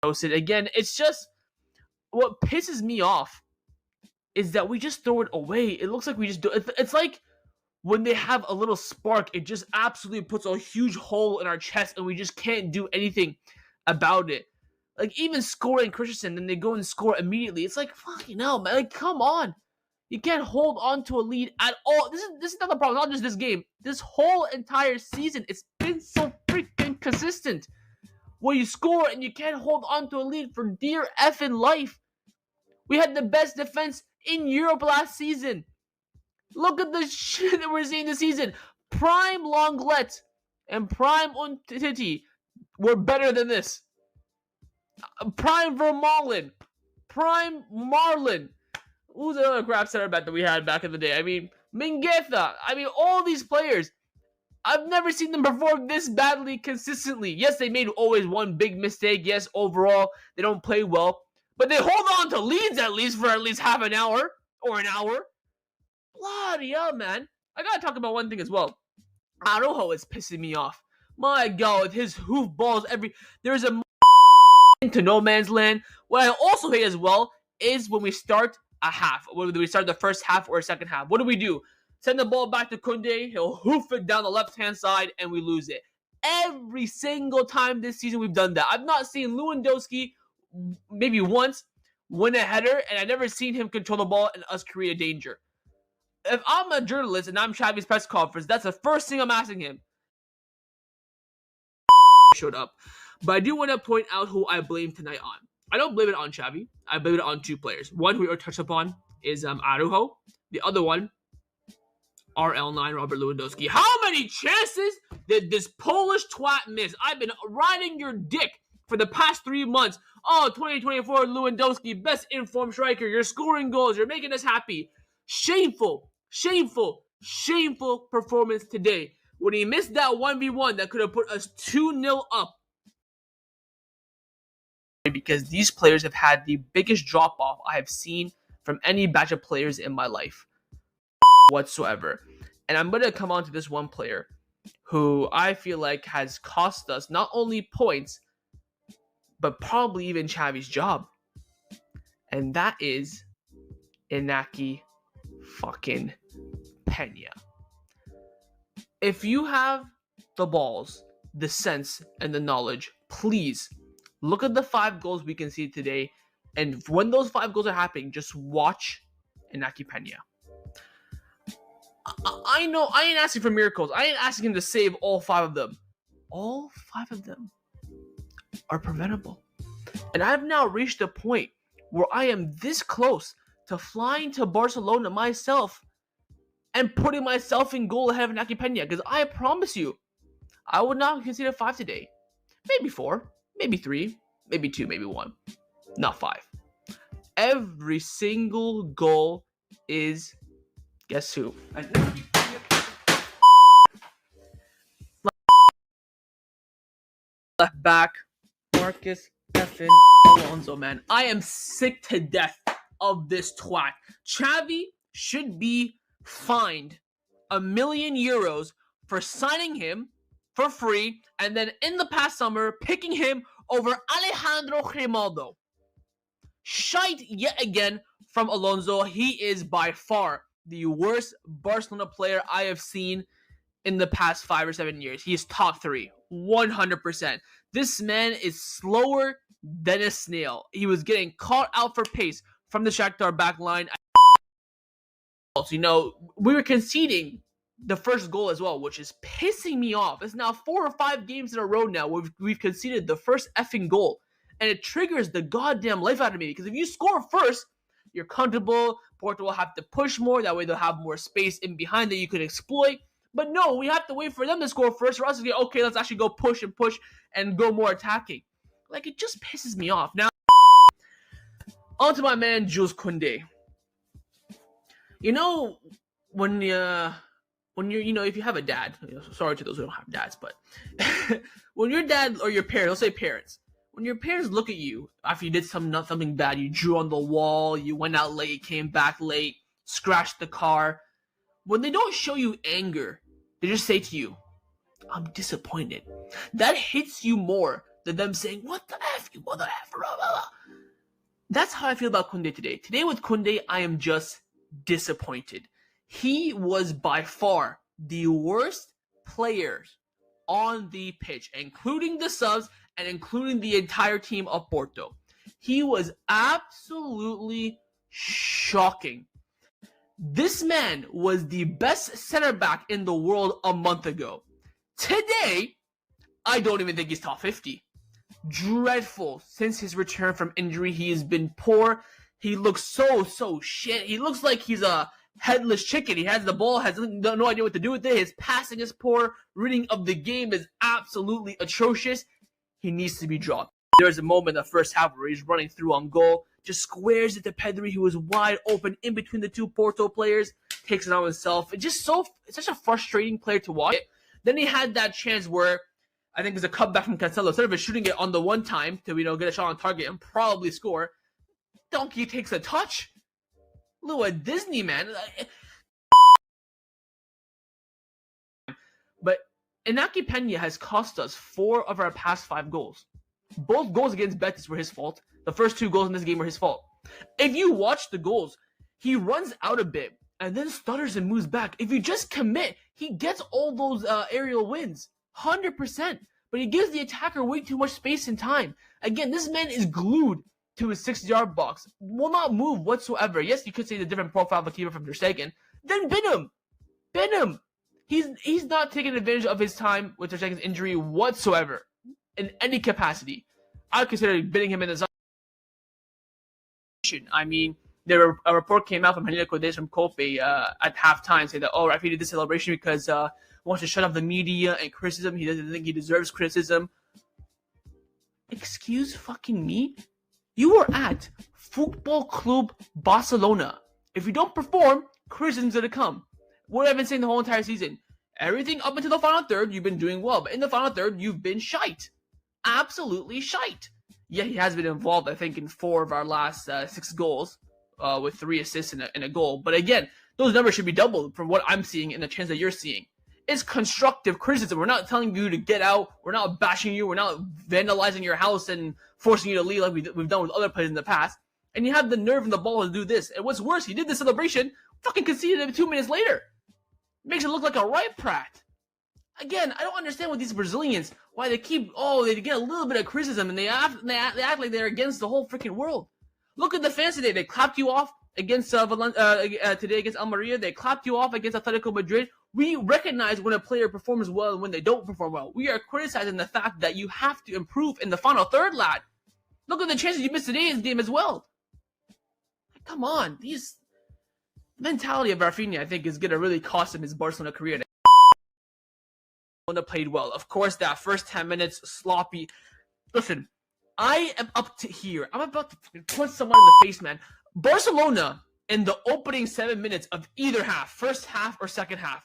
Again, it's just what pisses me off is that we just throw it away. It looks like we just do it. It's like when they have a little spark, it just absolutely puts a huge hole in our chest and we just can't do anything about it. Like even scoring Christensen, then they go and score immediately. It's like fucking hell, man. Like come on. You can't hold on to a lead at all. This is not the problem, not just this game. This whole entire season, it's been so freaking consistent. Where you score and you can't hold on to a lead for dear effing life. We had the best defense in Europe last season. Look at the shit that we're seeing this season. Prime Longlet and Prime Untiti were better than this. Prime Vermaelen, Prime Marlin. Who's the other crap center back that we had back in the day? I mean, Mingueza. I mean, all these players. I've never seen them perform this badly consistently. Yes, they made always one big mistake. Yes, overall, they don't play well. But they hold on to leads at least for at least half an hour or an hour. Bloody hell, man. I gotta talk about one thing as well. Araujo is pissing me off. My God, with his hoof balls there's a into no man's land. What I also hate as well is when we start a half. Whether we start the first half or second half. What do? Send the ball back to Kounde. He'll hoof it down the left-hand side and we lose it. Every single time this season we've done that. I've not seen Lewandowski maybe once win a header and I've never seen him control the ball and us create a danger. If I'm a journalist and I'm Xavi's press conference, that's the first thing I'm asking him. Showed up. But I do want to point out who I blame tonight on. I don't blame it on Xavi. I blame it on two players. One who we touched upon is Araujo. The other one, RL9, Robert Lewandowski. How many chances did this Polish twat miss? I've been riding your dick for the past 3 months. Oh, 2024 Lewandowski, best informed striker. You're scoring goals. You're making us happy. Shameful performance today. When he missed that 1v1 that could have put us 2-0 up. Because these players have had the biggest drop-off I have seen from any batch of players in my life. Whatsoever. And I'm going to come on to this one player who I feel like has cost us not only points, but probably even Xavi's job. And that is Inaki fucking Pena. If you have the balls, the sense, and the knowledge, please look at the 5 goals we conceded today. And when those 5 goals are happening, just watch Inaki Pena. I know I ain't asking for miracles. I ain't asking him to save all 5 of them. All 5 of them are preventable. And I've now reached a point where I am this close to flying to Barcelona myself and putting myself in goal ahead of Inaki Pena. Because I promise you, I would not consider 5 today. Maybe 4, maybe 3, maybe 2, maybe 1. Not 5. Every single goal is... Guess who? Left back, Marcus effing Alonso, man. I am sick to death of this twat. Xavi should be fined €1 million for signing him for free and then in the past summer picking him over Alejandro Grimaldo. Shite yet again from Alonso. He is by far the worst Barcelona player I have seen in the past 5 or 7 years. He is top 3, 100%. This man is slower than a snail. He was getting caught out for pace from the Shakhtar back line. You know, we were conceding the first goal as well, which is pissing me off. It's now 4 or 5 games in a row now where we've conceded the first effing goal. And it triggers the goddamn life out of me. Because if you score first, you're comfortable. Porto will have to push more. That way they'll have more space in behind that you could exploit. But no, we have to wait for them to score first. For us to get, okay, let's actually go push and go more attacking. Like, it just pisses me off. Now, on to my man, Jules Kounde. You know, when you're, you know, if you have a dad, sorry to those who don't have dads, but when your dad or your parents, let's say parents, when your parents look at you after you did something bad, you drew on the wall, you went out late, came back late, scratched the car, when they don't show you anger, they just say to you, I'm disappointed. That hits you more than them saying, "What the F, you mother F." Blah, blah, blah. That's how I feel about Kounde today. Today with Kounde, I am just disappointed. He was by far the worst player on the pitch, including the subs and including the entire team of Porto. He was absolutely shocking. This man was the best center back in the world a month ago. Today, I don't even think he's top 50. Dreadful. Since his return from injury, he has been poor. He looks so shit. He looks like he's a headless chicken. He has the ball, has no idea what to do with it. His passing is poor. Reading of the game is absolutely atrocious. He needs to be dropped. There's a moment in the first half where he's running through on goal, just squares it to Pedri, who was wide open in between the two Porto players, takes it on himself. It's such a frustrating player to watch. Then he had that chance where I think it was a cutback from Cancelo. Instead of shooting it on the one time to get a shot on target and probably score, Donkey takes a touch. Little Disney, man. But Inaki Pena has cost us 4 of our past 5 goals. Both goals against Betis were his fault. The first 2 goals in this game were his fault. If you watch the goals, he runs out a bit and then stutters and moves back. If you just commit, he gets all those aerial wins. 100%. But he gives the attacker way too much space and time. Again, this man is glued to his 6-yard box. Will not move whatsoever. Yes, you could say the different profile of a keeper from Ter Stegen. Then bin him. Bin him. He's not taking advantage of his time with Ter Stegen's injury whatsoever. In any capacity. I would consider binning him in the zone. I mean, a report came out from Hanina Kodes from Kope at halftime saying that, Raphinha did this celebration because wants to shut off the media and criticism. He doesn't think he deserves criticism. Excuse fucking me? You are at Football Club Barcelona. If you don't perform, criticism's gonna come. What I've been saying the whole entire season. Everything up until the final third, you've been doing well. But in the final third, you've been shite. Absolutely shite. Yeah, he has been involved, I think, in 4 of our last 6 goals. With 3 assists and a goal. But again, those numbers should be doubled from what I'm seeing and the chance that you're seeing. It's constructive criticism. We're not telling you to get out. We're not bashing you. We're not vandalizing your house and forcing you to leave like we've done with other players in the past. And you have the nerve and the ball to do this. And what's worse, he did the celebration, fucking conceded it 2 minutes later. Makes it look like a right prat. Again, I don't understand what these Brazilians, why they keep, they get a little bit of criticism and they act like they're against the whole freaking world. Look at the fans today. They clapped you off against today against Almeria. They clapped you off against Atletico Madrid. We recognize when a player performs well and when they don't perform well. We are criticizing the fact that you have to improve in the final third, lad. Look at the chances you missed today's game as well. Come on. These mentality of Raphinha, I think, is going to really cost him his Barcelona career. Barcelona played well. Of course, that first 10 minutes, sloppy. Listen, I am up to here. I'm about to punch someone in the face, man. Barcelona, in the opening 7 minutes of either half, first half or second half,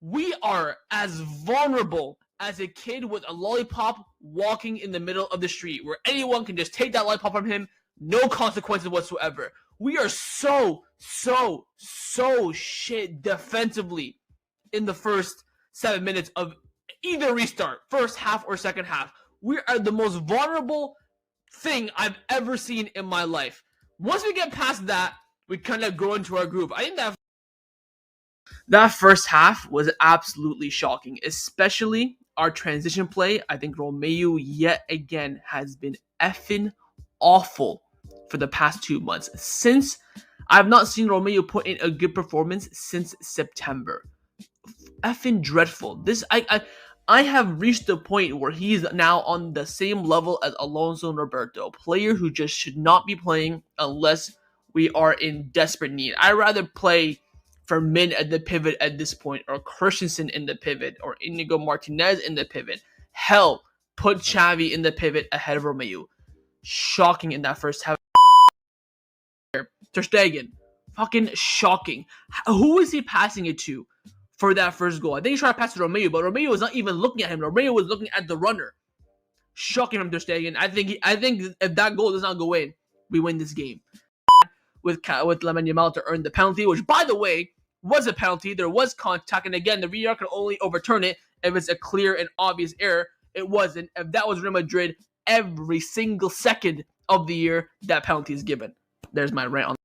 we are as vulnerable as a kid with a lollipop walking in the middle of the street where anyone can just take that lollipop from him, no consequences whatsoever. We are so shit defensively in the first 7 minutes of either restart, first half or second half. We are the most vulnerable thing I've ever seen in my life. Once we get past that, we kind of grow into our groove. I think that first half was absolutely shocking, especially our transition play. I think Romeo yet again has been effing awful for the past 2 months. Since I've not seen Romeo put in a good performance since September. Effing dreadful. I have reached the point where he's now on the same level as Alonso and Roberto, a player who just should not be playing unless we are in desperate need. I'd rather play Fermin at the pivot at this point, or Christensen in the pivot, or Inigo Martinez in the pivot. Hell, put Xavi in the pivot ahead of Romeo. Shocking in that first half. Ter Stegen, fucking shocking. Who is he passing it to for that first goal? I think he tried to pass to Romeo, but Romeo was not even looking at him. Romeo was looking at the runner. Shocking from Ter Stegen. I think if that goal does not go in, we win this game. With Lamine Yamal to earn the penalty, which, by the way, was a penalty. There was contact, and again, the VAR can only overturn it if it's a clear and obvious error. It wasn't. If that was Real Madrid, every single second of the year that penalty is given. There's my rant on